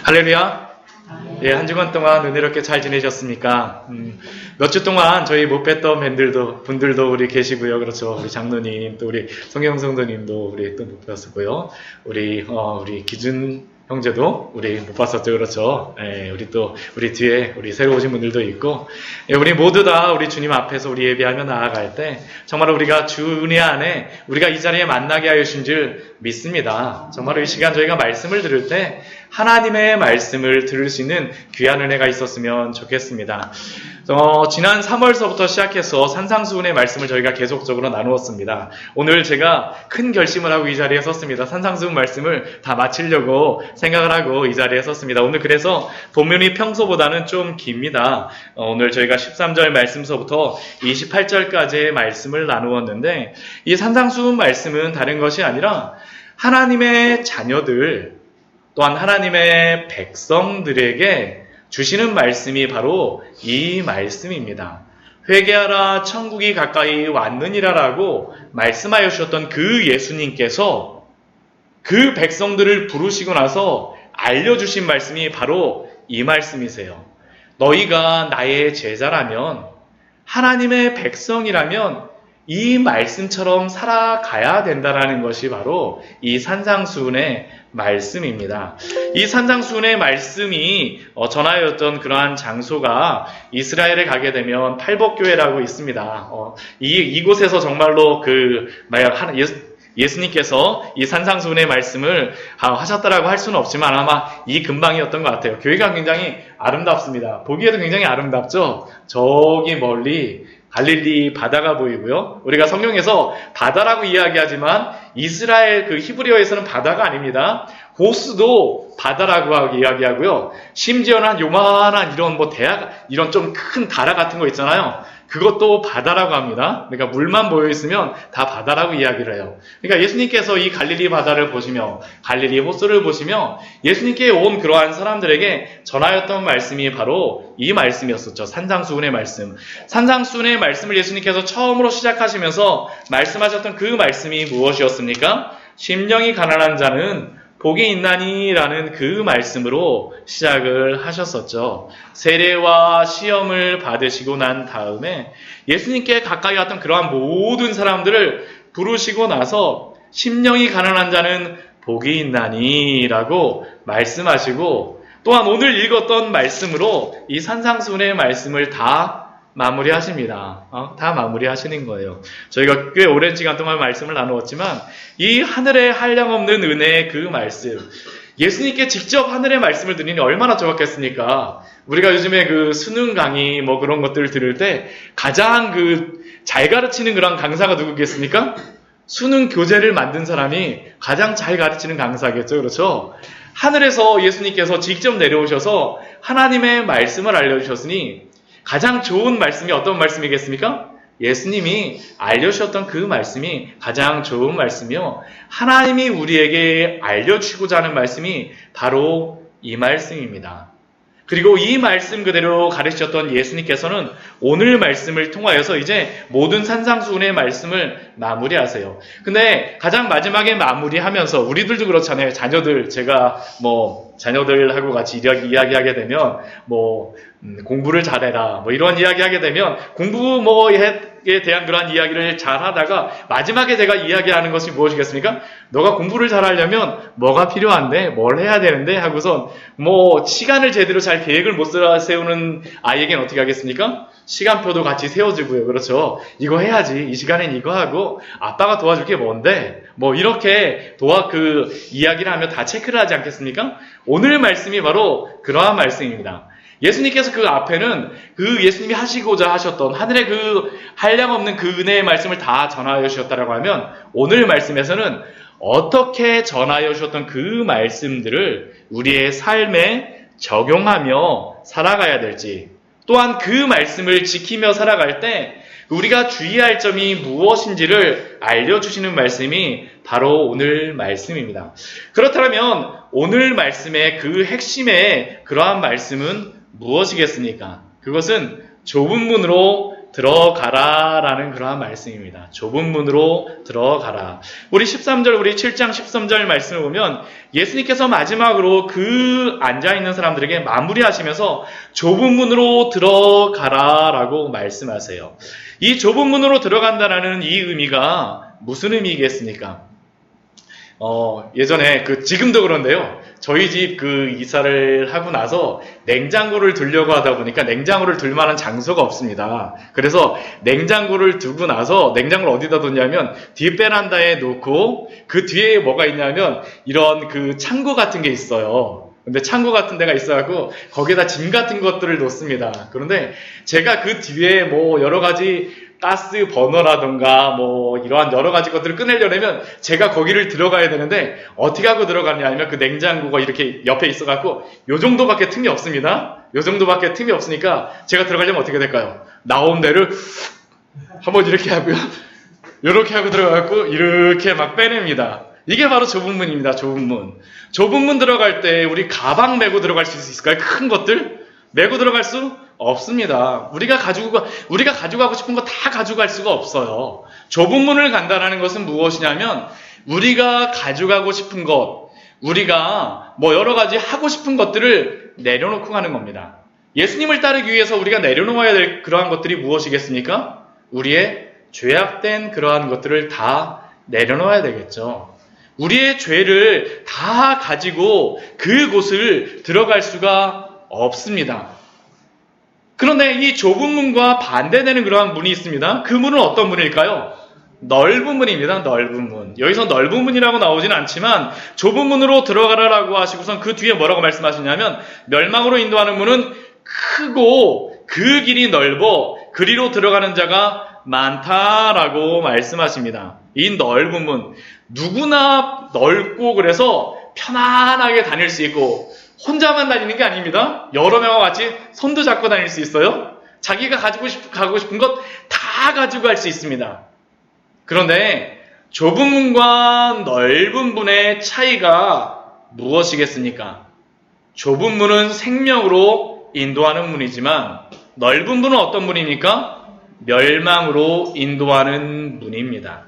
할렐루야. 예, 한 주간 동안 은혜롭게 잘 지내셨습니까? 몇 주 동안 저희 못 뵀던 분들도 우리 계시고요. 그렇죠. 우리 장로님, 또 우리 성경성도님도 우리 또 못 봤었고요. 우리 기준 형제도 우리 못 봤었죠. 그렇죠. 예, 우리 뒤에 우리 새로 오신 분들도 있고, 예, 우리 모두 다 우리 주님 앞에서 우리 예배하며 나아갈 때, 정말 우리가 주 은혜 안에 우리가 이 자리에 만나게 하신 줄 믿습니다. 정말 이 시간 저희가 말씀을 들을 때, 하나님의 말씀을 들을 수 있는 귀한 은혜가 있었으면 좋겠습니다. 지난 3월서부터 시작해서 산상수훈의 말씀을 저희가 계속적으로 나누었습니다. 오늘 제가 큰 결심을 하고 이 자리에 섰습니다. 산상수훈 말씀을 다 마치려고 생각을 하고 이 자리에 섰습니다. 오늘 그래서 본문이 평소보다는 좀 깁니다. 오늘 저희가 13절 말씀서부터 28절까지의 말씀을 나누었는데, 이 산상수훈 말씀은 다른 것이 아니라 하나님의 자녀들, 또한 하나님의 백성들에게 주시는 말씀이 바로 이 말씀입니다. 회개하라, 천국이 가까이 왔느니라라고 말씀하여 주셨던 그 예수님께서 그 백성들을 부르시고 나서 알려주신 말씀이 바로 이 말씀이세요. 너희가 나의 제자라면, 하나님의 백성이라면 이 말씀처럼 살아가야 된다라는 것이 바로 이 산상수훈의 말씀입니다. 이 산상수훈의 말씀이 전하였던 그러한 장소가 이스라엘에 가게 되면 팔복교회라고 있습니다. 이곳에서 정말로 예수님께서 이 산상수훈의 말씀을 하셨다라고 할 수는 없지만 아마 이 근방이었던 것 같아요. 교회가 굉장히 아름답습니다. 보기에도 굉장히 아름답죠? 저기 멀리 갈릴리 바다가 보이고요. 우리가 성경에서 바다라고 이야기하지만 이스라엘 그 히브리어에서는 바다가 아닙니다. 호수도 바다라고 이야기하고요. 심지어는 요만한 이런 좀 큰 다라 같은 거 있잖아요. 그것도 바다라고 합니다. 그러니까 물만 모여있으면 다 바다라고 이야기를 해요. 그러니까 예수님께서 이 갈릴리 바다를 보시며 갈릴리 호수를 보시며 예수님께 온 그러한 사람들에게 전하였던 말씀이 바로 이 말씀이었었죠. 산상수훈의 말씀. 산상수훈의 말씀을 예수님께서 처음으로 시작하시면서 말씀하셨던 그 말씀이 무엇이었습니까? 심령이 가난한 자는 복이 있나니라는 그 말씀으로 시작을 하셨었죠. 세례와 시험을 받으시고 난 다음에 예수님께 가까이 왔던 그러한 모든 사람들을 부르시고 나서 심령이 가난한 자는 복이 있나니라고 말씀하시고, 또한 오늘 읽었던 말씀으로 이 산상수훈의 말씀을 다 마무리하십니다. 다 마무리하시는 거예요. 저희가 꽤 오랜 시간 동안 말씀을 나누었지만 이 하늘에 한량없는 은혜의 그 말씀, 예수님께 직접 하늘의 말씀을 들으니 얼마나 좋았겠습니까? 우리가 요즘에 그 수능 강의 그런 것들을 들을 때 가장 잘 가르치는 그런 강사가 누구겠습니까? 수능 교재를 만든 사람이 가장 잘 가르치는 강사겠죠. 그렇죠? 하늘에서 예수님께서 직접 내려오셔서 하나님의 말씀을 알려주셨으니 가장 좋은 말씀이 어떤 말씀이겠습니까? 예수님이 알려주셨던 그 말씀이 가장 좋은 말씀이요. 하나님이 우리에게 알려주시고자 하는 말씀이 바로 이 말씀입니다. 그리고 이 말씀 그대로 가르치셨던 예수님께서는 오늘 말씀을 통하여서 이제 모든 산상수훈의 말씀을 마무리하세요. 근데 가장 마지막에 마무리하면서 우리들도 그렇잖아요. 제가 자녀들하고 같이 이야기하게 되면 공부를 잘해라 이런 이야기하게 되면 공부에 대한 그런 이야기를 잘 하다가 마지막에 제가 이야기하는 것이 무엇이겠습니까? 너가 공부를 잘하려면 뭐가 필요한데 뭘 해야 되는데 하고선 시간을 제대로 잘 계획을 못 세우는 아이에게는 어떻게 하겠습니까? 시간표도 같이 세워주고요. 그렇죠? 이거 해야지. 이 시간엔 이거 하고 아빠가 도와줄 게 뭔데? 이렇게 이야기를 하면 다 체크를 하지 않겠습니까? 오늘 말씀이 바로 그러한 말씀입니다. 예수님께서 그 앞에는 그 예수님이 하시고자 하셨던 하늘의 그 한량없는 그 은혜의 말씀을 다 전하여 주셨다라고 하면 오늘 말씀에서는 어떻게 전하여 주셨던 그 말씀들을 우리의 삶에 적용하며 살아가야 될지, 또한 그 말씀을 지키며 살아갈 때 우리가 주의할 점이 무엇인지를 알려주시는 말씀이 바로 오늘 말씀입니다. 그렇다면 오늘 말씀의 그 핵심의 그러한 말씀은 무엇이겠습니까? 그것은 좁은 문으로 들어가라라는 그러한 말씀입니다. 좁은 문으로 들어가라. 우리 13절, 우리 7장 13절 말씀을 보면 예수님께서 마지막으로 그 앉아있는 사람들에게 마무리하시면서 좁은 문으로 들어가라라고 말씀하세요. 이 좁은 문으로 들어간다라는 이 의미가 무슨 의미겠습니까? 예전에 지금도 그런데요. 저희 집 이사를 하고 나서 냉장고를 두려고 하다 보니까 냉장고를 둘 만한 장소가 없습니다. 그래서 냉장고를 두고 나서 냉장고를 어디다 뒀냐면 뒤 베란다에 놓고 그 뒤에 뭐가 있냐면 이런 창고 같은 게 있어요. 근데 창고 같은 데가 있어갖고 거기에다 짐 같은 것들을 놓습니다. 그런데 제가 그 뒤에 여러 가지 가스 버너라던가 이러한 여러 가지 것들을 꺼내려면 제가 거기를 들어가야 되는데 어떻게 하고 들어가냐 하면 그 냉장고가 이렇게 옆에 있어갖고 요 정도밖에 틈이 없습니다. 요 정도밖에 틈이 없으니까 제가 들어가려면 어떻게 될까요? 나온 데를 한번 이렇게 하고요. 이렇게 하고 들어가갖고 이렇게 막 빼냅니다. 이게 바로 좁은 문입니다. 좁은 문. 좁은 문 들어갈 때 우리 가방 메고 들어갈 수 있을까요? 큰 것들? 메고 들어갈 수 없습니다. 우리가 가져가고 싶은 거 다 가져갈 수가 없어요. 좁은 문을 간다는 것은 무엇이냐면 우리가 가져가고 싶은 것, 우리가 여러 가지 하고 싶은 것들을 내려놓고 가는 겁니다. 예수님을 따르기 위해서 우리가 내려놓아야 될 그러한 것들이 무엇이겠습니까? 우리의 죄악된 그러한 것들을 다 내려놓아야 되겠죠. 우리의 죄를 다 가지고 그곳을 들어갈 수가 없습니다. 그런데 이 좁은 문과 반대되는 그러한 문이 있습니다. 그 문은 어떤 문일까요? 넓은 문입니다. 넓은 문. 여기서 넓은 문이라고 나오진 않지만 좁은 문으로 들어가라라고 하시고선 그 뒤에 뭐라고 말씀하시냐면 멸망으로 인도하는 문은 크고 그 길이 넓어 그리로 들어가는 자가 많다라고 말씀하십니다. 이 넓은 문, 누구나 넓고 그래서 편안하게 다닐 수 있고 혼자만 다니는 게 아닙니다. 여러 명과 같이 손도 잡고 다닐 수 있어요. 자기가 가고 싶은 것 다 가지고 갈 수 있습니다. 그런데 좁은 문과 넓은 문의 차이가 무엇이겠습니까? 좁은 문은 생명으로 인도하는 문이지만 넓은 문은 어떤 문입니까? 멸망으로 인도하는 문입니다.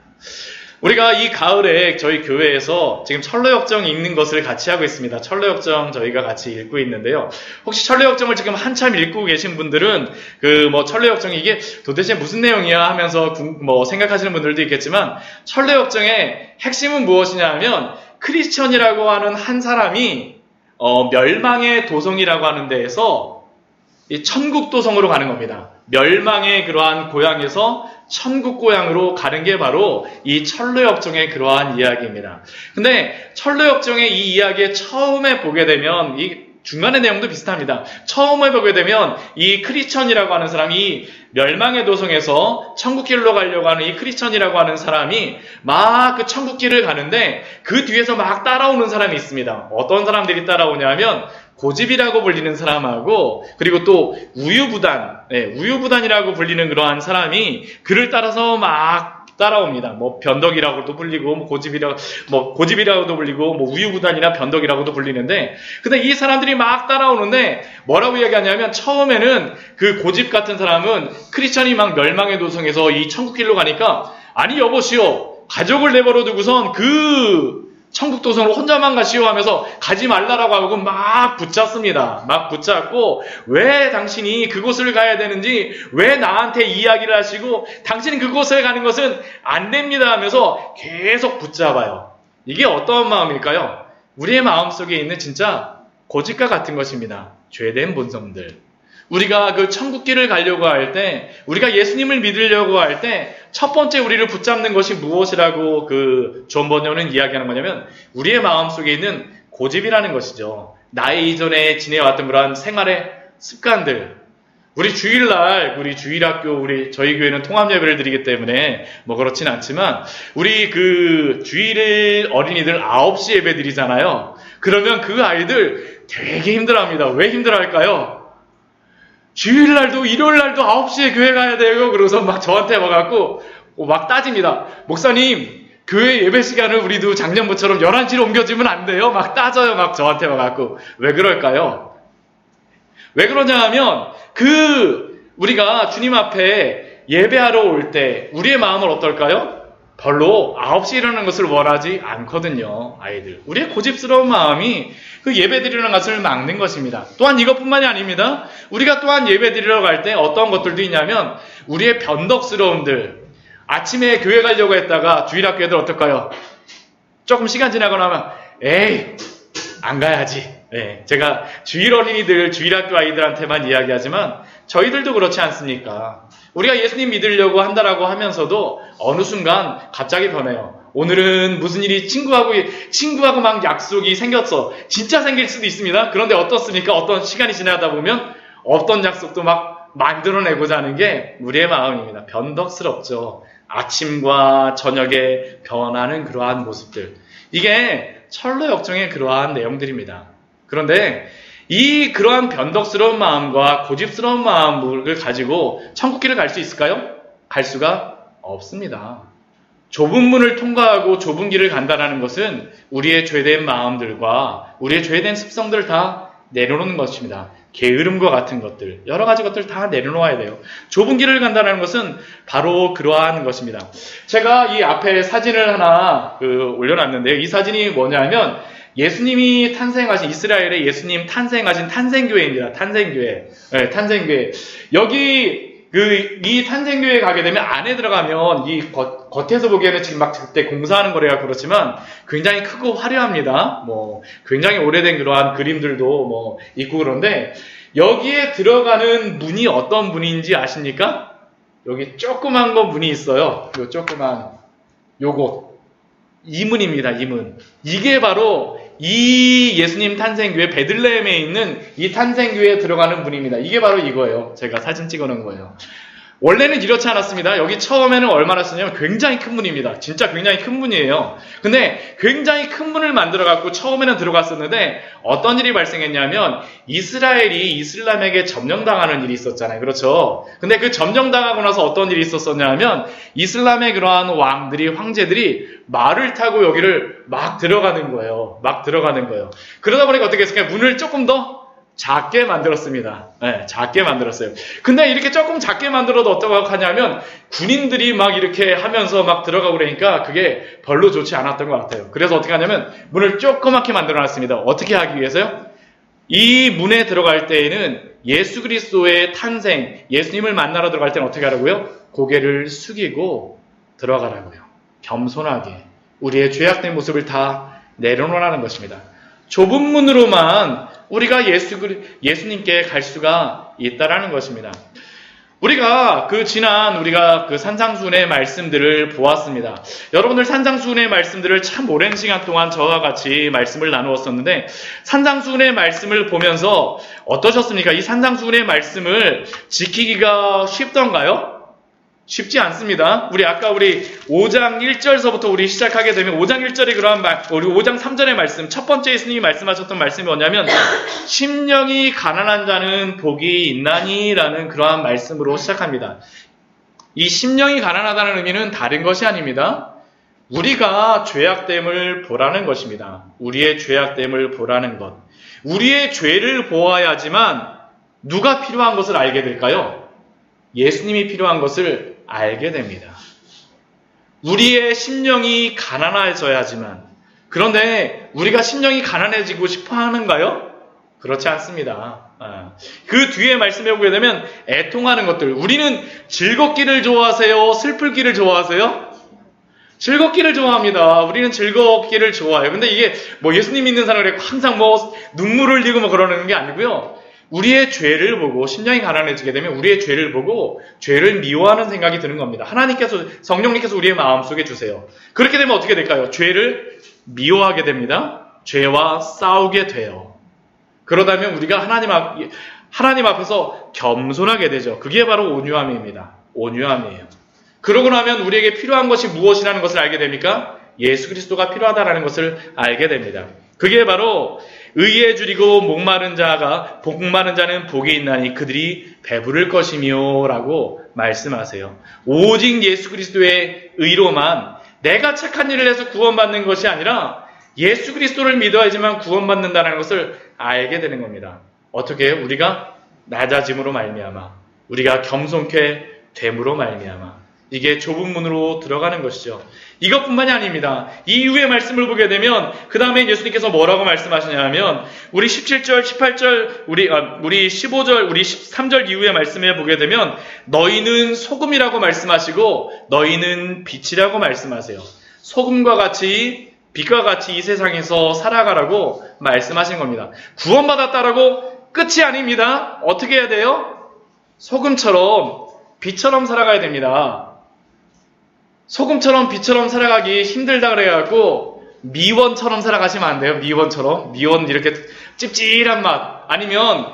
우리가 이 가을에 저희 교회에서 지금 철로역정 읽는 것을 같이 하고 있습니다. 철로역정 저희가 같이 읽고 있는데요. 혹시 철로역정을 지금 한참 읽고 계신 분들은 철로역정이 이게 도대체 무슨 내용이야 하면서 생각하시는 분들도 있겠지만 철로역정의 핵심은 무엇이냐 하면 크리스천이라고 하는 한 사람이 멸망의 도성이라고 하는 데에서 이 천국 도성으로 가는 겁니다. 멸망의 그러한 고향에서 천국 고향으로 가는 게 바로 이 철로역정의 그러한 이야기입니다. 근데 철로역정의 이 이야기에 처음에 보게 되면 이 중간의 내용도 비슷합니다. 처음에 보게 되면 이 크리스천이라고 하는 사람이 멸망의 도성에서 천국길로 가려고 하는 이 크리스천이라고 하는 사람이 막 그 천국길을 가는데 그 뒤에서 막 따라오는 사람이 있습니다. 어떤 사람들이 따라오냐면 고집이라고 불리는 사람하고 그리고 또 우유부단이라고 불리는 그러한 사람이 그를 따라서 막 따라옵니다. 변덕이라고도 불리고 고집이라고도 불리고 우유부단이나 변덕이라고도 불리는데 근데 이 사람들이 막 따라오는데 뭐라고 이야기하냐면 처음에는 그 고집 같은 사람은 크리스천이 막 멸망의 도성에서 이 천국길로 가니까 아니 여보시오 가족을 내버려 두고선 천국도성으로 혼자만 가시오 하면서 가지 말라라고 하고 막 붙잡습니다. 막 붙잡고 왜 당신이 그곳을 가야 되는지 왜 나한테 이야기를 하시고 당신은 그곳을 가는 것은 안 됩니다 하면서 계속 붙잡아요. 이게 어떤 마음일까요? 우리의 마음속에 있는 진짜 고집과 같은 것입니다. 죄된 본성들. 우리가 그 천국길을 가려고 할 때, 우리가 예수님을 믿으려고 할 때, 첫 번째 우리를 붙잡는 것이 무엇이라고 존 버녀는 이야기하는 거냐면, 우리의 마음 속에 있는 고집이라는 것이죠. 나의 이전에 지내왔던 그러한 생활의 습관들. 우리 주일날, 우리 주일학교, 저희 교회는 통합 예배를 드리기 때문에, 그렇진 않지만, 우리 주일 어린이들 9시 예배 드리잖아요. 그러면 그 아이들 되게 힘들어 합니다. 왜 힘들어 할까요? 주일날도 일요일날도 9시에 교회 가야 돼요. 그러고서 막 저한테 와갖고 막 따집니다. 목사님 교회 예배 시간을 우리도 작년부처럼 11시로 옮겨주면 안 돼요? 막 따져요. 막 저한테 와갖고. 왜 그럴까요? 왜 그러냐 하면 우리가 주님 앞에 예배하러 올 때 우리의 마음은 어떨까요? 별로 9시에 일어나는 것을 원하지 않거든요, 아이들. 우리의 고집스러운 마음이 그 예배 드리는 것을 막는 것입니다. 또한 이것뿐만이 아닙니다. 우리가 또한 예배 드리러 갈 때 어떤 것들도 있냐면 우리의 변덕스러움들. 아침에 교회 가려고 했다가 주일학교 애들 어떨까요? 조금 시간 지나고 나면 에이 안 가야지. 네, 제가 주일 어린이들, 주일학교 아이들한테만 이야기하지만 저희들도 그렇지 않습니까? 우리가 예수님 믿으려고 한다라고 하면서도 어느 순간 갑자기 변해요. 오늘은 무슨 일이 친구하고 막 약속이 생겼어. 진짜 생길 수도 있습니다. 그런데 어떻습니까? 어떤 시간이 지나다 보면 어떤 약속도 막 만들어내고자 하는 게 우리의 마음입니다. 변덕스럽죠. 아침과 저녁에 변하는 그러한 모습들. 이게 철로 역정의 그러한 내용들입니다. 그런데 그러한 변덕스러운 마음과 고집스러운 마음을 가지고 천국길을 갈 수 있을까요? 갈 수가 없습니다. 좁은 문을 통과하고 좁은 길을 간다는 것은 우리의 죄된 마음들과 우리의 죄된 습성들을 다 내려놓는 것입니다. 게으름과 같은 것들, 여러 가지 것들 다 내려놓아야 돼요. 좁은 길을 간다는 것은 바로 그러한 것입니다. 제가 이 앞에 사진을 하나 올려놨는데요. 이 사진이 뭐냐면 예수님이 탄생하신 이스라엘의 예수님 탄생하신 탄생교회입니다. 탄생교회. 네, 탄생교회. 여기 이 탄생교회에 가게 되면 안에 들어가면 이 겉에서 보기에는 지금 막 그때 공사하는 거래가 그렇지만 굉장히 크고 화려합니다. 굉장히 오래된 그러한 그림들도 있고 그런데 여기에 들어가는 문이 어떤 문인지 아십니까? 여기 조그만 거 문이 있어요. 요 조그만 요거. 이 문입니다. 이 문. 이게 바로 이 예수님 탄생교회 베들레헴에 있는 이 탄생교회에 들어가는 문입니다. 이게 바로 이거예요. 제가 사진 찍어놓은 거예요. 원래는 이렇지 않았습니다. 여기 처음에는 얼마나 쓰냐면 굉장히 큰 문입니다. 진짜 굉장히 큰 문이에요. 근데 굉장히 큰 문을 만들어갖고 처음에는 들어갔었는데 어떤 일이 발생했냐면 이스라엘이 이슬람에게 점령당하는 일이 있었잖아요. 그렇죠? 근데 그 점령당하고 나서 어떤 일이 있었었냐면 이슬람의 그러한 왕들이, 황제들이 말을 타고 여기를 막 들어가는 거예요. 막 들어가는 거예요. 그러다 보니까 어떻게 했을까요? 문을 조금 더 작게 만들었습니다. 네, 작게 만들었어요. 근데 이렇게 조금 작게 만들어도 어떻게 하냐면 군인들이 막 이렇게 하면서 막 들어가고 그러니까 그게 별로 좋지 않았던 것 같아요. 그래서 어떻게 하냐면 문을 조그맣게 만들어놨습니다. 어떻게 하기 위해서요? 이 문에 들어갈 때에는 예수 그리스도의 탄생, 예수님을 만나러 들어갈 때는 어떻게 하라고요? 고개를 숙이고 들어가라고요. 겸손하게 우리의 죄악된 모습을 다 내려놓으라는 것입니다. 좁은 문으로만 우리가 예수님께 갈 수가 있다라는 것입니다. 우리가 우리가 산상수훈의 말씀들을 보았습니다. 여러분들 산상수훈의 말씀들을 참 오랜 시간 동안 저와 같이 말씀을 나누었었는데 산상수훈의 말씀을 보면서 어떠셨습니까? 이 산상수훈의 말씀을 지키기가 쉽던가요? 쉽지 않습니다. 아까 우리 5장 1절서부터 우리 시작하게 되면 5장 1절에 그러한 우리 5장 3절의 말씀, 첫 번째 예수님이 말씀하셨던 말씀이 뭐냐면 심령이 가난한 자는 복이 있나니 라는 그러한 말씀으로 시작합니다. 이 심령이 가난하다는 의미는 다른 것이 아닙니다. 우리가 죄악됨을 보라는 것입니다. 우리의 죄악됨을 보라는 것. 우리의 죄를 보아야지만 누가 필요한 것을 알게 될까요? 예수님이 필요한 것을 알게 됩니다. 우리의 심령이 가난해져야지만, 그런데 우리가 심령이 가난해지고 싶어 하는가요? 그렇지 않습니다. 그 뒤에 말씀해 보게 되면 애통하는 것들, 우리는 즐겁기를 좋아하세요? 슬플기를 좋아하세요? 즐겁기를 좋아합니다. 우리는 즐겁기를 좋아해요. 근데 이게 예수님 믿는 사람이 항상 눈물을 흘리고 그러는 게 아니고요. 우리의 죄를 보고 심령이 가난해지게 되면 우리의 죄를 보고 죄를 미워하는 생각이 드는 겁니다. 성령님께서 우리의 마음속에 주세요. 그렇게 되면 어떻게 될까요? 죄를 미워하게 됩니다. 죄와 싸우게 돼요. 그러다면 우리가 하나님 앞에서 겸손하게 되죠. 그게 바로 온유함입니다. 온유함이에요. 그러고 나면 우리에게 필요한 것이 무엇이라는 것을 알게 됩니까? 예수 그리스도가 필요하다는 것을 알게 됩니다. 그게 바로 의에 줄이고 목마른 자는 복이 있나니 그들이 배부를 것이며 라고 말씀하세요. 오직 예수 그리스도의 의로만 내가 착한 일을 해서 구원받는 것이 아니라 예수 그리스도를 믿어야지만 구원받는다는 것을 알게 되는 겁니다. 어떻게 해요? 우리가 낮아짐으로 말미암아 우리가 겸손케 됨으로 말미암아. 이게 좁은 문으로 들어가는 것이죠. 이것뿐만이 아닙니다. 이 이후의 말씀을 보게 되면 그 다음에 예수님께서 뭐라고 말씀하시냐면 우리 17절, 18절, 우리 15절, 우리 13절 이후의 말씀을 보게 되면 너희는 소금이라고 말씀하시고 너희는 빛이라고 말씀하세요. 소금과 같이 빛과 같이 이 세상에서 살아가라고 말씀하신 겁니다. 구원받았다라고 끝이 아닙니다. 어떻게 해야 돼요? 소금처럼 빛처럼 살아가야 됩니다. 소금처럼 빛처럼 살아가기 힘들다 그래갖고 미원처럼 살아가시면 안 돼요. 미원처럼. 미원 이렇게 찝찝한 맛. 아니면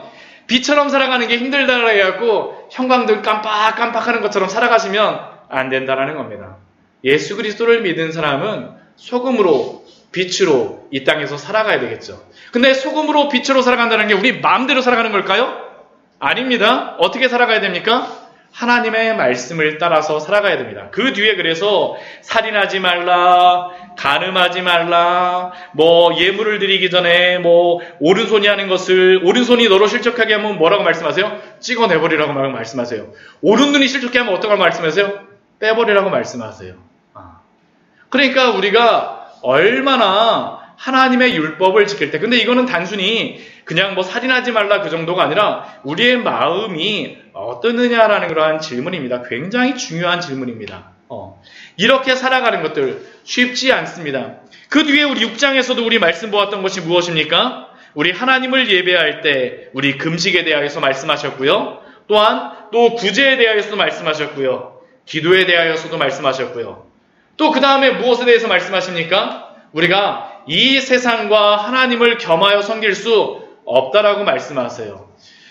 빛처럼 살아가는 게 힘들다 그래갖고 형광등 깜빡깜빡하는 것처럼 살아가시면 안 된다라는 겁니다. 예수 그리스도를 믿은 사람은 소금으로 빛으로 이 땅에서 살아가야 되겠죠. 근데 소금으로 빛으로 살아간다는 게 우리 마음대로 살아가는 걸까요? 아닙니다. 어떻게 살아가야 됩니까? 하나님의 말씀을 따라서 살아가야 됩니다. 그 뒤에 그래서 살인하지 말라, 간음하지 말라, 예물을 드리기 전에 오른손이 하는 것을 오른손이 너로 실족하게 하면 뭐라고 말씀하세요? 찍어내버리라고 말씀하세요. 오른눈이 실족하게 하면 어떻게 말씀하세요? 빼버리라고 말씀하세요. 그러니까 우리가 얼마나 하나님의 율법을 지킬 때, 근데 이거는 단순히 그냥 살인하지 말라 그 정도가 아니라 우리의 마음이 어떠느냐라는 그러한 질문입니다. 굉장히 중요한 질문입니다. 이렇게 살아가는 것들 쉽지 않습니다. 그 뒤에 우리 6장에서도 우리 말씀 보았던 것이 무엇입니까? 우리 하나님을 예배할 때 우리 금식에 대하여서 말씀하셨고요. 또한 또 구제에 대하여서도 말씀하셨고요. 기도에 대하여서도 말씀하셨고요. 또 그 다음에 무엇에 대해서 말씀하십니까? 우리가 이 세상과 하나님을 겸하여 섬길 수 없다라고 말씀하세요.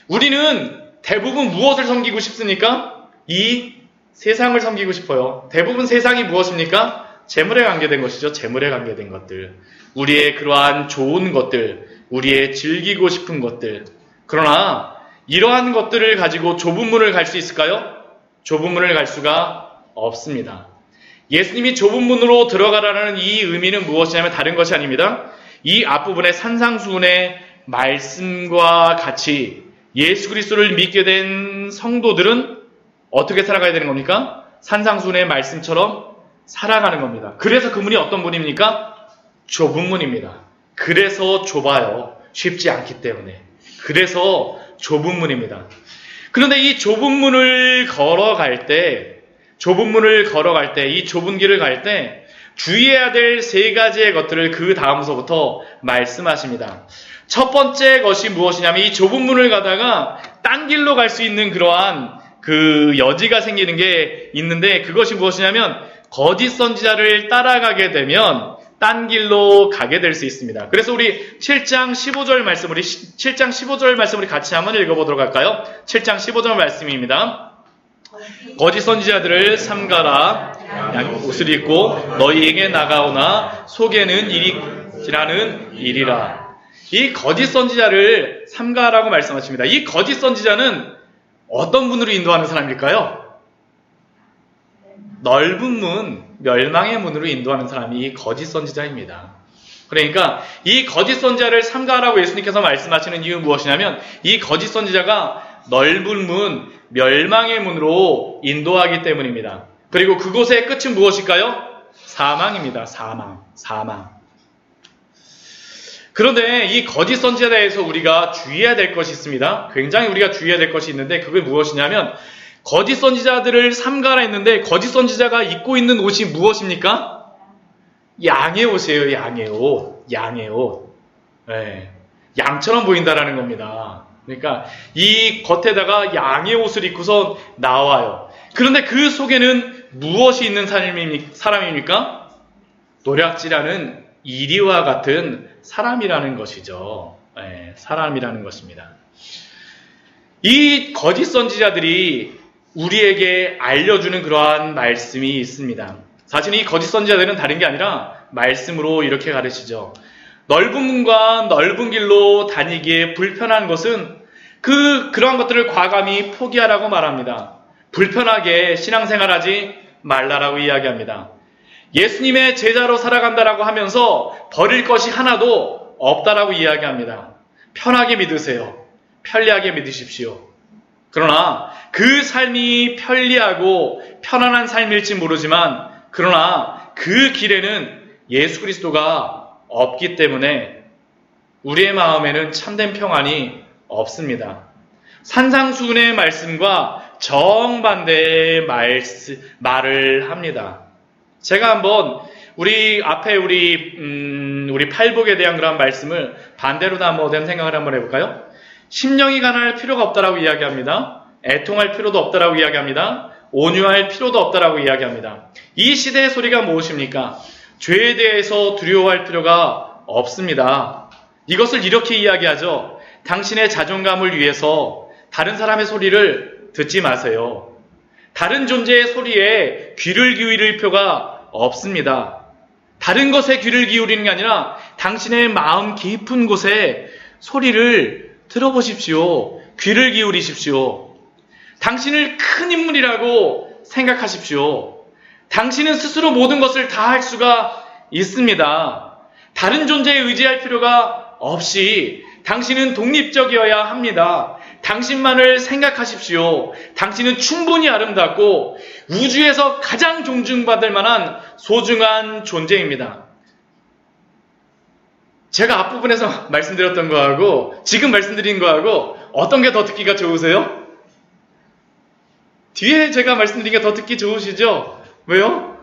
우리는 대부분 무엇을 섬기고 싶습니까? 이 세상을 섬기고 싶어요. 대부분 세상이 무엇입니까? 재물에 관계된 것이죠. 재물에 관계된 것들. 우리의 그러한 좋은 것들, 우리의 즐기고 싶은 것들. 그러나 이러한 것들을 가지고 좁은 문을 갈 수 있을까요? 좁은 문을 갈 수가 없습니다. 예수님이 좁은 문으로 들어가라는 이 의미는 무엇이냐면 다른 것이 아닙니다. 이 앞부분의 산상수훈의 말씀과 같이 예수 그리스도를 믿게 된 성도들은 어떻게 살아가야 되는 겁니까? 산상수훈의 말씀처럼 살아가는 겁니다. 그래서 그 문이 어떤 문입니까? 좁은 문입니다. 그래서 좁아요. 쉽지 않기 때문에. 그래서 좁은 문입니다. 그런데 이 좁은 문을 걸어갈 때, 이 좁은 길을 갈 때 주의해야 될 세 가지의 것들을 그 다음서부터 말씀하십니다. 첫 번째 것이 무엇이냐면 이 좁은 문을 가다가 딴 길로 갈 수 있는 그러한 그 여지가 생기는 게 있는데 그것이 무엇이냐면 거짓 선지자를 따라가게 되면 딴 길로 가게 될 수 있습니다. 그래서 우리 7장 15절 말씀, 우리 같이 한번 읽어보도록 할까요? 7장 15절 말씀입니다. 거짓 선지자들을 삼가라. 양 옷을 입고 너희에게 나가오나 속에는 이리라는 일이라. 이 거짓 선지자를 삼가라고 말씀하십니다. 이 거짓 선지자는 어떤 분으로 인도하는 사람일까요? 넓은 문, 멸망의 문으로 인도하는 사람이 거짓 선지자입니다. 그러니까 이 거짓 선지자를 삼가라고 예수님께서 말씀하시는 이유는 무엇이냐면 이 거짓 선지자가 넓은 문, 멸망의 문으로 인도하기 때문입니다. 그리고 그곳의 끝은 무엇일까요? 사망입니다. 사망. 그런데 이 거짓 선지자에 대해서 우리가 주의해야 될 것이 있습니다. 굉장히 우리가 주의해야 될 것이 있는데 그게 무엇이냐면 거짓 선지자들을 삼가라 했는데 거짓 선지자가 입고 있는 옷이 무엇입니까? 양의 옷이에요. 양의 옷. 네. 양처럼 보인다라는 겁니다. 그러니까 이 겉에다가 양의 옷을 입고서 나와요. 그런데 그 속에는 무엇이 있는 사람입니까? 노략질하는 이리와 같은 사람이라는 것이죠. 네, 사람이라는 것입니다. 이 거짓 선지자들이 우리에게 알려주는 그러한 말씀이 있습니다. 사실 이 거짓 선지자들은 다른 게 아니라 말씀으로 이렇게 가르치죠. 넓은 문과 넓은 길로 다니기에 불편한 것은 그러한 것들을 과감히 포기하라고 말합니다. 불편하게 신앙생활하지 말라라고 이야기합니다. 예수님의 제자로 살아간다라고 하면서 버릴 것이 하나도 없다라고 이야기합니다. 편하게 믿으세요. 편리하게 믿으십시오. 그러나 그 삶이 편리하고 편안한 삶일지 모르지만 그러나 그 길에는 예수 그리스도가 없기 때문에 우리의 마음에는 참된 평안이 없습니다. 산상수훈의 말씀과 정반대의 말을 합니다. 제가 한번 우리 앞에 우리 팔복에 대한 그런 말씀을 반대로 한번 생각을 한번 해볼까요? 심령이 가난할 필요가 없다라고 이야기합니다. 애통할 필요도 없다라고 이야기합니다. 온유할 필요도 없다라고 이야기합니다. 이 시대의 소리가 무엇입니까? 죄에 대해서 두려워할 필요가 없습니다. 이것을 이렇게 이야기하죠. 당신의 자존감을 위해서 다른 사람의 소리를 듣지 마세요. 다른 존재의 소리에 귀를 기울일 필요가 없습니다. 다른 것에 귀를 기울이는 게 아니라 당신의 마음 깊은 곳에 소리를 들어보십시오. 귀를 기울이십시오. 당신을 큰 인물이라고 생각하십시오. 당신은 스스로 모든 것을 다 할 수가 있습니다. 다른 존재에 의지할 필요가 없이 당신은 독립적이어야 합니다. 당신만을 생각하십시오. 당신은 충분히 아름답고 우주에서 가장 존중받을 만한 소중한 존재입니다. 제가 앞부분에서 말씀드렸던 거하고 지금 말씀드린 거하고 어떤 게 더 듣기가 좋으세요? 뒤에 제가 말씀드린 게 더 듣기 좋으시죠? 왜요?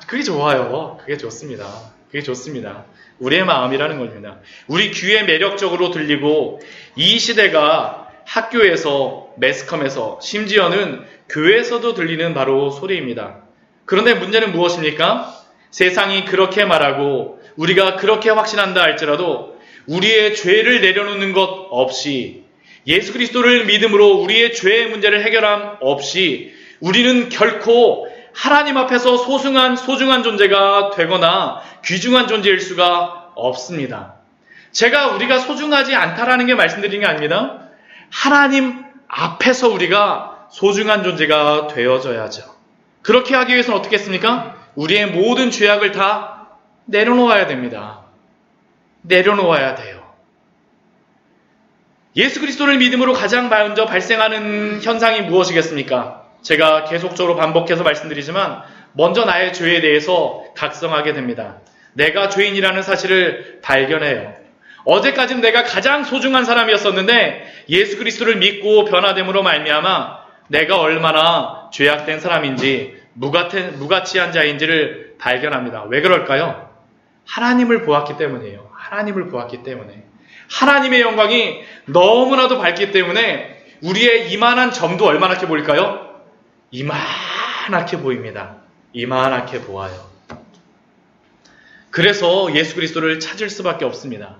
그게 좋아요. 그게 좋습니다. 그게 좋습니다. 우리의 마음이라는 겁니다. 우리 귀에 매력적으로 들리고 이 시대가 학교에서, 매스컴에서, 심지어는 교회에서도 들리는 바로 소리입니다. 그런데 문제는 무엇입니까? 세상이 그렇게 말하고 우리가 그렇게 확신한다 할지라도 우리의 죄를 내려놓는 것 없이 예수 그리스도를 믿음으로 우리의 죄의 문제를 해결함 없이 우리는 결코 하나님 앞에서 소중한 존재가 되거나 귀중한 존재일 수가 없습니다. 우리가 소중하지 않다라는 게 말씀드린 게 아닙니다. 하나님 앞에서 우리가 소중한 존재가 되어져야죠. 그렇게 하기 위해서는 어떻게 했습니까? 우리의 모든 죄악을 다 내려놓아야 됩니다. 내려놓아야 돼요. 예수 그리스도를 믿음으로 가장 먼저 발생하는 현상이 무엇이겠습니까? 제가 계속적으로 반복해서 말씀드리지만 먼저 나의 죄에 대해서 각성하게 됩니다. 내가 죄인이라는 사실을 발견해요. 어제까지는 내가 가장 소중한 사람이었었는데 예수 그리스도를 믿고 변화됨으로 말미암아 내가 얼마나 죄악된 사람인지 무가치한 자인지를 발견합니다. 왜 그럴까요? 하나님을 보았기 때문이에요. 하나님을 보았기 때문에. 하나님의 영광이 너무나도 밝기 때문에 우리의 이만한 점도 얼마나게 보일까요? 이만하게 보입니다. 이만하게 보아요. 그래서 예수 그리스도를 찾을 수밖에 없습니다.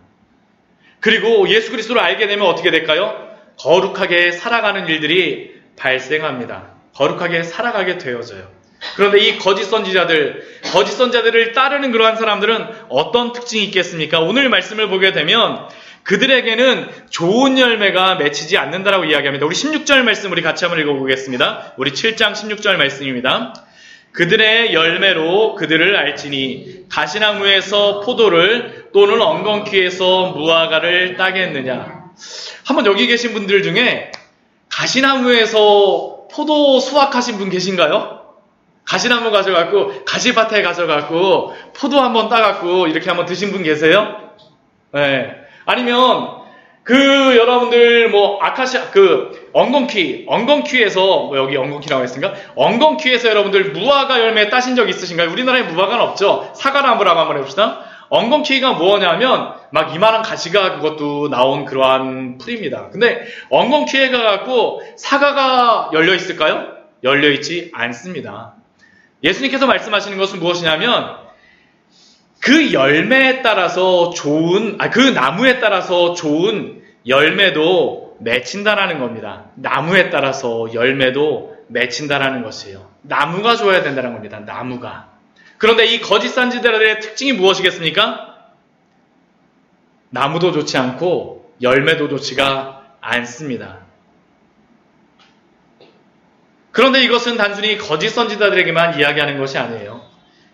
그리고 예수 그리스도를 알게 되면 어떻게 될까요? 거룩하게 살아가는 일들이 발생합니다. 거룩하게 살아가게 되어져요. 그런데 이 거짓 선지자들을 따르는 그러한 사람들은 어떤 특징이 있겠습니까? 오늘 말씀을 보게 되면 그들에게는 좋은 열매가 맺히지 않는다라고 이야기합니다. 우리 16절 말씀 우리 같이 한번 읽어보겠습니다. 우리 7장 16절 말씀입니다. 그들의 열매로 그들을 알지니 가시나무에서 포도를 또는 엉겅퀴에서 무화과를 따겠느냐. 한번 여기 계신 분들 중에 가시나무에서 포도 수확하신 분 계신가요? 가시나무 가져갖고 가시밭에 가져갖고 포도 한번 따갖고 이렇게 한번 드신 분 계세요? 네. 아니면 여러분들 아카시아 엉겅퀴에서 여기 엉겅퀴라고 했으니까 엉겅퀴에서 여러분들 무화과 열매 따신 적 있으신가요? 우리나라에 무화과는 없죠. 사과나무라고 한번 해봅시다. 엉겅퀴가 뭐냐면 막 이만한 가시가 그것도 나온 그러한 풀입니다. 근데 엉겅퀴에 가갖고 사과가 열려 있을까요? 열려 있지 않습니다. 예수님께서 말씀하시는 것은 무엇이냐면 그 열매에 따라서 그 나무에 따라서 좋은 열매도 맺힌다라는 겁니다. 나무에 따라서 열매도 맺힌다라는 것이에요. 나무가 좋아야 된다는 겁니다. 나무가. 그런데 이 거짓 선지자들의 특징이 무엇이겠습니까? 나무도 좋지 않고 열매도 좋지가 않습니다. 그런데 이것은 단순히 거짓 선지자들에게만 이야기하는 것이 아니에요.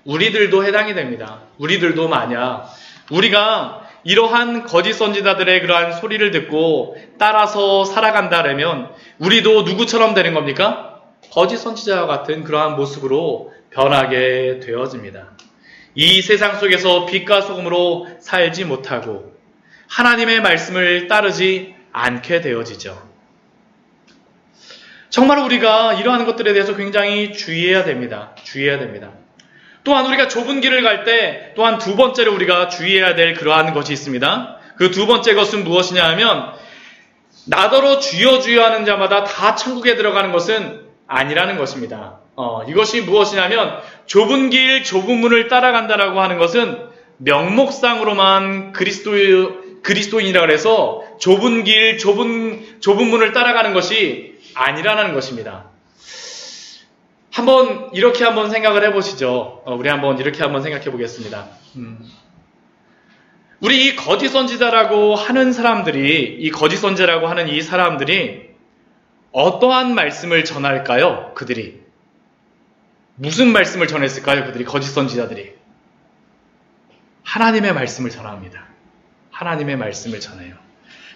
우리들도 해당이 됩니다. 우리들도 만약 우리가 이러한 거짓 선지자들의 그러한 소리를 듣고 따라서 살아간다라면 우리도 누구처럼 되는 겁니까? 거짓 선지자와 같은 그러한 모습으로 변하게 되어집니다. 이 세상 속에서 빛과 소금으로 살지 못하고 하나님의 말씀을 따르지 않게 되어지죠. 정말 우리가 이러한 것들에 대해서 굉장히 주의해야 됩니다. 주의해야 됩니다. 또한 우리가 좁은 길을 갈 때 또한 두 번째로 우리가 주의해야 될 그러한 것이 있습니다. 그 두 번째 것은 무엇이냐 하면 나더러 주여 주여 하는 자마다 다 천국에 들어가는 것은 아니라는 것입니다. 이것이 무엇이냐면 좁은 길 좁은 문을 따라간다라고 하는 것은 명목상으로만 그리스도인이라고 해서 좁은 길 좁은 문을 따라가는 것이 아니라는 것입니다. 이렇게 한번 생각을 해보시죠. 우리 이렇게 한번 생각해 보겠습니다. 우리 이 거짓 선지자라고 하는 사람들이, 이 거짓 선지자라고 하는 이 사람들이 어떠한 말씀을 전할까요? 그들이. 무슨 말씀을 전했을까요? 그들이, 거짓 선지자들이. 하나님의 말씀을 전합니다. 하나님의 말씀을 전해요.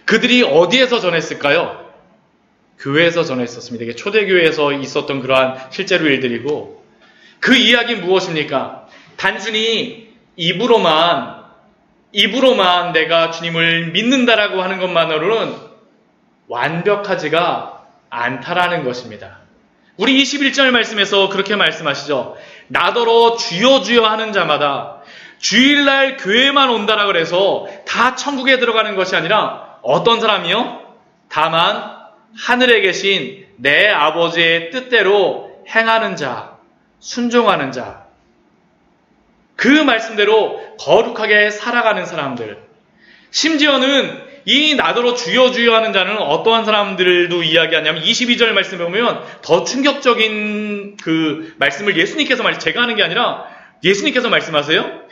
그들이 어디에서 전했을까요? 교회에서 전했었습니다. 이게 초대교회에서 있었던 그러한 실제로 일들이고, 그 이야기는 무엇입니까? 단순히 입으로만 내가 주님을 믿는다라고 하는 것만으로는 완벽하지가 않다라는 것입니다. 우리 21절 말씀에서 그렇게 말씀하시죠. 나더러 주여 주여 하는 자마다 주일날 교회만 온다라 그래서 다 천국에 들어가는 것이 아니라 어떤 사람이요? 다만 하늘에 계신 내 아버지의 뜻대로 행하는 자, 순종하는 자, 그 말씀대로 거룩하게 살아가는 사람들, 심지어는 이 나더러 주여 주여 하는 자는 어떠한 사람들도 이야기하냐면 22절 말씀에 보면 더 충격적인 그 말씀을 예수님께서 제가 하는 게 아니라 예수님께서 말씀하세요.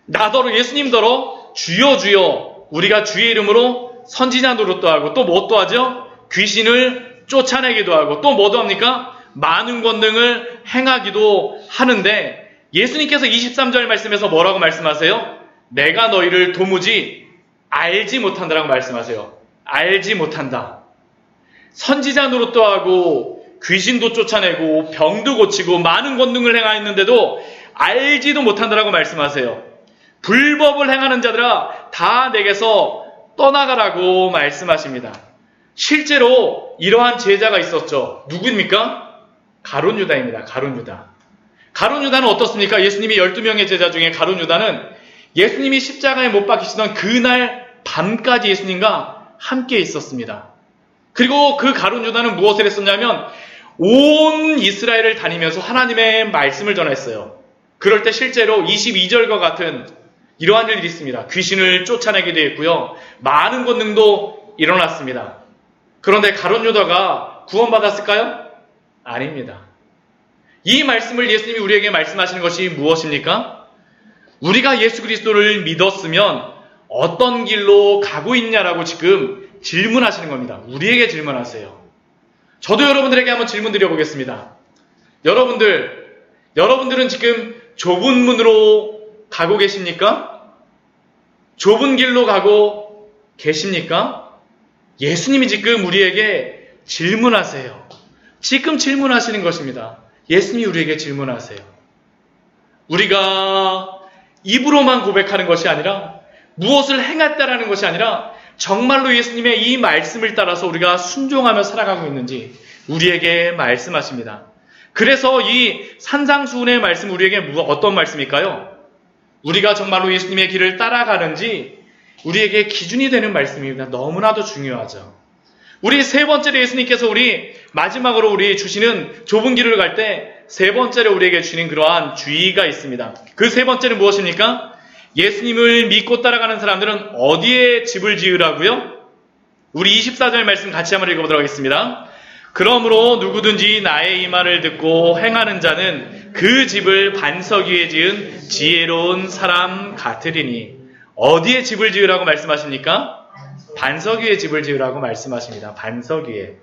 나더러, 예수님더러 주여 주여, 우리가 주의 이름으로 선지자 노릇도 하고 또 뭣도 하죠? 귀신을 쫓아내기도 하고 또 뭐도 합니까? 많은 권능을 행하기도 하는데 예수님께서 23절 말씀에서 뭐라고 말씀하세요? 내가 너희를 도무지 알지 못한다라고 말씀하세요. 알지 못한다. 선지자 노릇도 하고 귀신도 쫓아내고 병도 고치고 많은 권능을 행하였는데도 알지도 못한다라고 말씀하세요. 불법을 행하는 자들아 다 내게서 떠나가라고 말씀하십니다. 실제로 이러한 제자가 있었죠. 누구입니까? 가룟 유다입니다. 가룟 유다. 가룟 유다는 어떻습니까? 예수님이 12명의 제자 중에 가룟 유다는 예수님이 십자가에 못 박히시던 그날 밤까지 예수님과 함께 있었습니다. 그리고 그 가룟 유다는 무엇을 했었냐면 온 이스라엘을 다니면서 하나님의 말씀을 전했어요. 그럴 때 실제로 22절과 같은 이러한 일이 있습니다. 귀신을 쫓아내기도 했고요. 많은 권능도 일어났습니다. 그런데 가룟 유다가 구원받았을까요? 아닙니다. 이 말씀을 예수님이 우리에게 말씀하시는 것이 무엇입니까? 우리가 예수 그리스도를 믿었으면 어떤 길로 가고 있냐라고 지금 질문하시는 겁니다. 우리에게 질문하세요. 저도 여러분들에게 한번 질문 드려보겠습니다. 여러분들은 지금 좁은 문으로 가고 계십니까? 좁은 길로 가고 계십니까? 예수님이 지금 우리에게 질문하세요. 지금 질문하시는 것입니다. 예수님이 우리에게 질문하세요. 우리가 입으로만 고백하는 것이 아니라 무엇을 행했다라는 것이 아니라 정말로 예수님의 이 말씀을 따라서 우리가 순종하며 살아가고 있는지 우리에게 말씀하십니다. 그래서 이 산상수훈의 말씀 우리에게 어떤 말씀일까요? 우리가 정말로 예수님의 길을 따라가는지 우리에게 기준이 되는 말씀입니다. 너무나도 중요하죠. 우리 세 번째로 예수님께서 우리 마지막으로 우리 주시는 좁은 길을 갈 때 세 번째로 우리에게 주시는 그러한 주의가 있습니다. 그 세 번째는 무엇입니까? 예수님을 믿고 따라가는 사람들은 어디에 집을 지으라고요? 우리 24절 말씀 같이 한번 읽어보도록 하겠습니다. 그러므로 누구든지 나의 이 말을 듣고 행하는 자는 그 집을 반석 위에 지은 지혜로운 사람 같으리니. 어디에 집을 지으라고 말씀하십니까? 반석 위에 집을 지으라고 말씀하십니다. 반석 위에.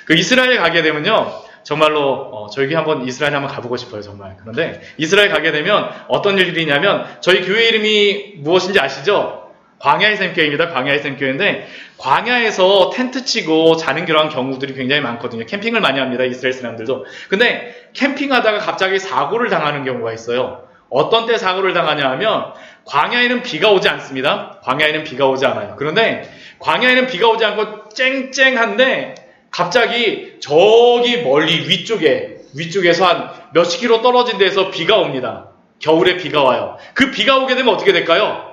그 이스라엘 가게 되면요, 정말로 저희 한번 이스라엘 한번 가보고 싶어요, 정말. 그런데 이스라엘 가게 되면 어떤 일이냐면 저희 교회 이름이 무엇인지 아시죠? 광야의 샘교회입니다. 광야의 샘교회인데 광야에서 텐트 치고 자는 그런 경우들이 굉장히 많거든요. 캠핑을 많이 합니다. 이스라엘 사람들도. 근데 캠핑하다가 갑자기 사고를 당하는 경우가 있어요. 어떤 때 사고를 당하냐 하면 광야에는 비가 오지 않습니다. 광야에는 비가 오지 않아요. 그런데 광야에는 비가 오지 않고 쨍쨍한데 갑자기 저기 멀리 위쪽에서 한 몇십 킬로 떨어진 데서 비가 옵니다. 겨울에 비가 와요. 그 비가 오게 되면 어떻게 될까요?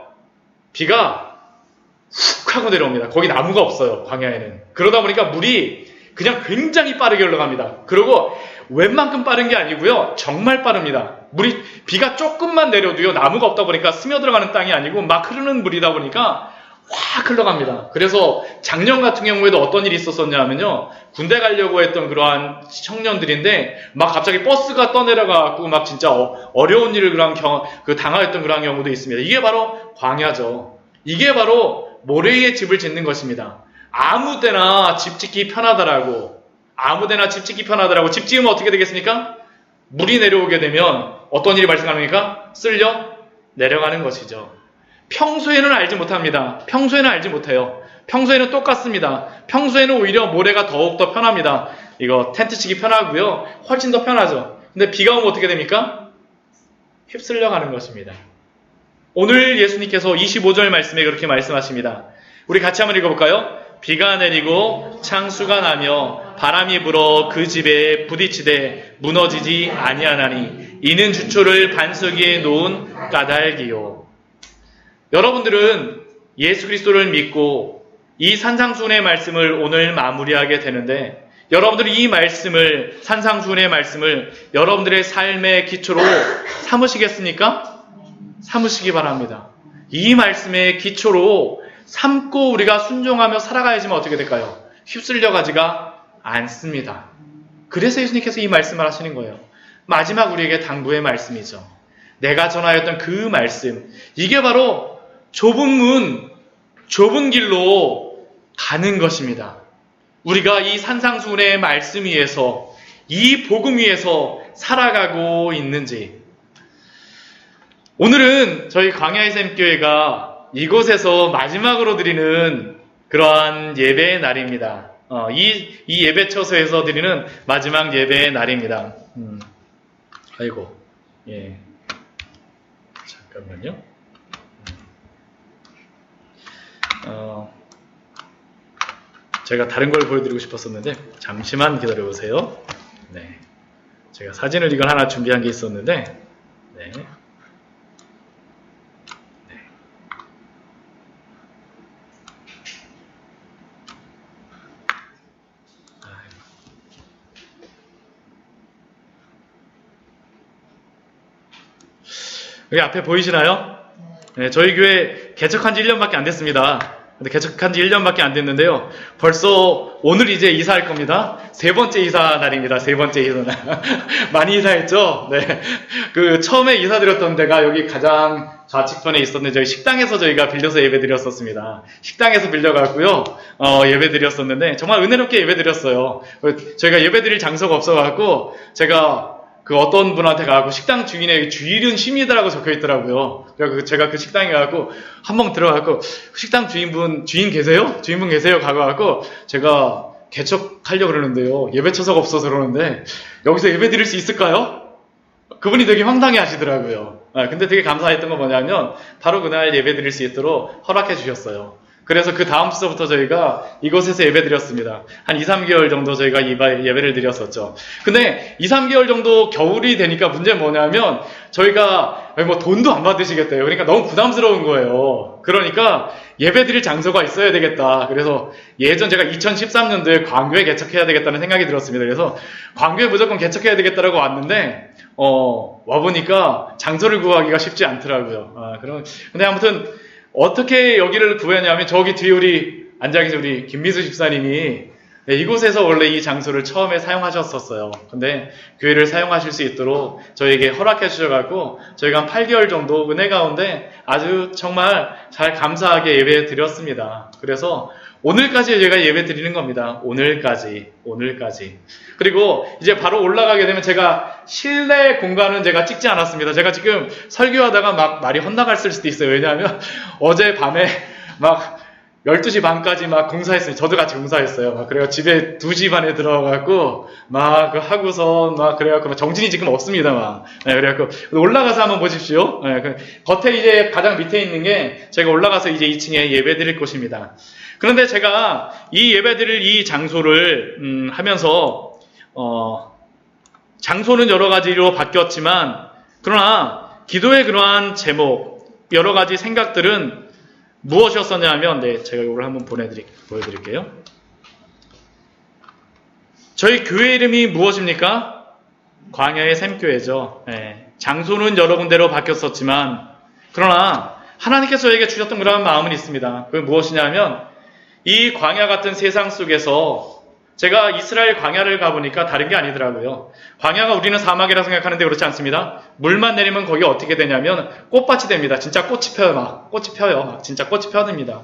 비가 훅 하고 내려옵니다. 거기 나무가 없어요. 광야에는. 그러다 보니까 물이 그냥 굉장히 빠르게 흘러갑니다. 그리고 웬만큼 빠른 게 아니고요. 정말 빠릅니다. 비가 조금만 내려도요. 나무가 없다 보니까 스며들어가는 땅이 아니고 막 흐르는 물이다 보니까 확 흘러갑니다. 그래서 작년 같은 경우에도 어떤 일이 있었었냐 하면요. 군대 가려고 했던 그러한 청년들인데 막 갑자기 버스가 떠내려가고 막 진짜 어려운 일을 당하였던 그런 경우도 있습니다. 이게 바로 광야죠. 이게 바로 모래 위에 집을 짓는 것입니다. 아무데나 집 짓기 편하다라고 집 지으면 어떻게 되겠습니까? 물이 내려오게 되면 어떤 일이 발생합니까? 쓸려 내려가는 것이죠. 평소에는 알지 못합니다. 평소에는 알지 못해요. 평소에는 똑같습니다. 평소에는 오히려 모래가 더욱더 편합니다. 이거 텐트 치기 편하고요. 훨씬 더 편하죠. 근데 비가 오면 어떻게 됩니까? 휩쓸려 가는 것입니다. 오늘 예수님께서 25절 말씀에 그렇게 말씀하십니다. 우리 같이 한번 읽어볼까요? 비가 내리고 창수가 나며 바람이 불어 그 집에 부딪히되 무너지지 아니하나니 이는 주초를 반석 위에 놓은 까닭이요. 여러분들은 예수 그리스도를 믿고 이 산상수훈의 말씀을 오늘 마무리하게 되는데 여러분들이 이 말씀을 산상수훈의 말씀을 여러분들의 삶의 기초로 삼으시겠습니까? 삼으시기 바랍니다. 이 말씀의 기초로 삼고 우리가 순종하며 살아가야지만 어떻게 될까요? 휩쓸려 가지가 않습니다. 그래서 예수님께서 이 말씀을 하시는 거예요. 마지막 우리에게 당부의 말씀이죠. 내가 전하였던 그 말씀, 이게 바로 좁은 문, 좁은 길로 가는 것입니다. 우리가 이 산상수훈의 말씀 위에서, 이 복음 위에서 살아가고 있는지. 오늘은 저희 광야의 샘교회가 이곳에서 마지막으로 드리는 그러한 예배의 날입니다. 이 예배처소에서 드리는 마지막 예배의 날입니다. 아이고, 예. 잠깐만요. 제가 다른 걸 보여드리고 싶었었는데 잠시만 기다려보세요. 네, 제가 사진을 이건 하나 준비한 게 있었는데 네. 여기 앞에 보이시나요? 네, 저희 교회 개척한 지 1년밖에 안 됐습니다. 근데 개척한 지 1년밖에 안 됐는데요. 벌써 오늘 이제 이사할 겁니다. 세 번째 이사 날입니다. 세 번째 이사 날. 많이 이사했죠? 네. 처음에 이사 드렸던 데가 여기 가장 좌측편에 있었는데 저희 식당에서 저희가 빌려서 예배 드렸었습니다. 식당에서 빌려가고요. 예배 드렸었는데 정말 은혜롭게 예배 드렸어요. 저희가 예배 드릴 장소가 없어갖고 제가 어떤 분한테 가고 식당 주인의 주일은 쉼이다라고 적혀 있더라고요. 그래서 제가 그 식당에 가고 한번 들어가고 식당 주인 계세요? 주인분 계세요? 가고 제가 개척하려고 그러는데요. 예배처소가 없어서 그러는데 여기서 예배 드릴 수 있을까요? 그분이 되게 황당해 하시더라고요. 근데 되게 감사했던 건 뭐냐면 바로 그날 예배 드릴 수 있도록 허락해 주셨어요. 그래서 그 다음 주서부터 저희가 이곳에서 예배 드렸습니다. 한 2, 3개월 정도 저희가 예배를 드렸었죠. 근데 2, 3개월 정도 겨울이 되니까 문제는 뭐냐면 저희가 뭐 돈도 안 받으시겠대요. 그러니까 너무 부담스러운 거예요. 그러니까 예배 드릴 장소가 있어야 되겠다. 그래서 예전 제가 2013년도에 광교에 개척해야 되겠다는 생각이 들었습니다. 그래서 광교에 무조건 개척해야 되겠다라고 왔는데 와보니까 장소를 구하기가 쉽지 않더라고요. 근데 아무튼 어떻게 여기를 구했냐면 저기 뒤에 우리 앉아 계신 우리 김미수 집사님이 네, 이곳에서 원래 이 장소를 처음에 사용하셨었어요. 근데 교회를 사용하실 수 있도록 저에게 허락해 주셔가지고 저희가 한 8개월 정도 은혜 가운데 아주 정말 잘 감사하게 예배 드렸습니다. 그래서 오늘까지 제가 예배 드리는 겁니다. 오늘까지. 그리고 이제 바로 올라가게 되면 제가 실내 공간은 제가 찍지 않았습니다. 제가 지금 설교하다가 막 말이 헛나갈 수도 있어요. 왜냐하면 어제 밤에 막 12시 반까지 막 공사했어요. 저도 같이 공사했어요. 그래서 집에 2시 반에 들어가갖고, 막 하고서, 막 그래갖고, 정신이 지금 없습니다. 막. 네, 그래갖고, 올라가서 한번 보십시오. 네, 겉에 이제 가장 밑에 있는 게, 제가 올라가서 이제 2층에 예배 드릴 곳입니다. 그런데 제가 이 예배 드릴 이 장소를, 하면서, 장소는 여러 가지로 바뀌었지만, 그러나, 기도의 그러한 제목, 여러 가지 생각들은 무엇이었었냐 하면, 네, 제가 이걸 한번 보여드릴게요. 저희 교회 이름이 무엇입니까? 광야의 샘교회죠. 네, 장소는 여러 군데로 바뀌었었지만, 그러나 하나님께서 저에게 주셨던 그런 마음은 있습니다. 그게 무엇이냐 하면, 이 광야 같은 세상 속에서 제가 이스라엘 광야를 가보니까 다른 게 아니더라고요. 광야가 우리는 사막이라 생각하는데 그렇지 않습니다. 물만 내리면 거기 어떻게 되냐면 꽃밭이 됩니다. 진짜 꽃이 펴요. 막 진짜 꽃이 펴집니다.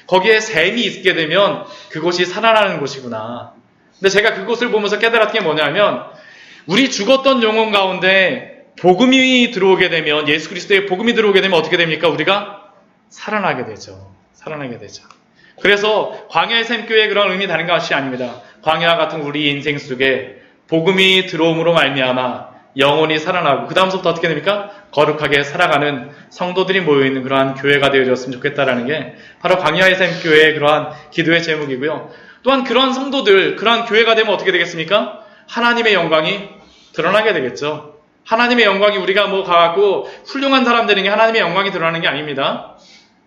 거기에 샘이 있게 되면 그곳이 살아나는 곳이구나. 근데 제가 그곳을 보면서 깨달았던 게 뭐냐면 우리 죽었던 영혼 가운데 복음이 들어오게 되면 예수 그리스도의 복음이 들어오게 되면 어떻게 됩니까? 우리가 살아나게 되죠. 그래서 광야의 샘교회의 그런 의미 다른 것이 아닙니다. 광야 같은 우리 인생 속에 복음이 들어옴으로 말미암아 영혼이 살아나고 그 다음부터 어떻게 됩니까? 거룩하게 살아가는 성도들이 모여있는 그러한 교회가 되어졌으면 좋겠다라는 게 바로 광야의 샘교회의 그러한 기도의 제목이고요. 또한 그러한 성도들, 그러한 교회가 되면 어떻게 되겠습니까? 하나님의 영광이 드러나게 되겠죠. 하나님의 영광이 우리가 뭐 가갖고 훌륭한 사람 되는 게 하나님의 영광이 드러나는 게 아닙니다.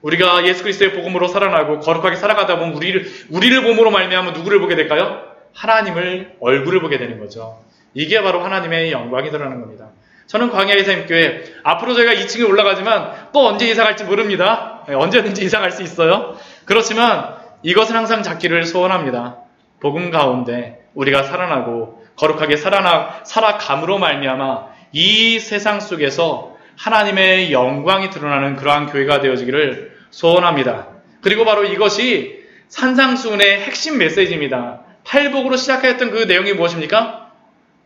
우리가 예수 그리스도의 복음으로 살아나고 거룩하게 살아가다 보면 우리를 봄으로 말미암아 누구를 보게 될까요? 하나님을 얼굴을 보게 되는 거죠. 이게 바로 하나님의 영광이 드러나는 겁니다. 저는 광야의 샘교회 앞으로 저희가 2층에 올라가지만 또 언제 이사 갈지 모릅니다. 언제든지 이사 갈 수 있어요. 그렇지만 이것은 항상 잡기를 소원합니다. 복음 가운데 우리가 살아나고 거룩하게 살아감으로 말미암아 이 세상 속에서 하나님의 영광이 드러나는 그러한 교회가 되어지기를 소원합니다. 그리고 바로 이것이 산상수훈의 핵심 메시지입니다. 팔복으로 시작했던 그 내용이 무엇입니까?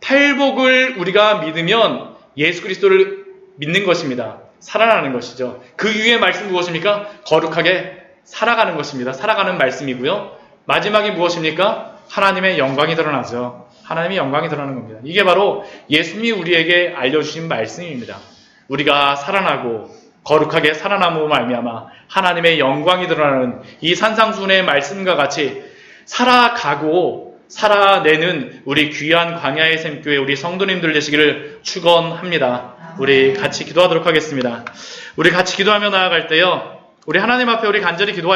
팔복을 우리가 믿으면 예수 그리스도를 믿는 것입니다. 살아나는 것이죠. 그 위의 말씀 무엇입니까? 거룩하게 살아가는 것입니다. 살아가는 말씀이고요. 마지막이 무엇입니까? 하나님의 영광이 드러나죠. 하나님의 영광이 드러나는 겁니다. 이게 바로 예수님이 우리에게 알려주신 말씀입니다. 우리가 살아나고 거룩하게 살아남으로 말미암아 하나님의 영광이 드러나는 이 산상수훈의 말씀과 같이 살아가고 살아내는 우리 귀한 광야의 샘교회 우리 성도님들 되시기를 축원합니다. 우리 같이 기도하도록 하겠습니다. 우리 같이 기도하며 나아갈 때요. 우리 하나님 앞에 우리 간절히 기도할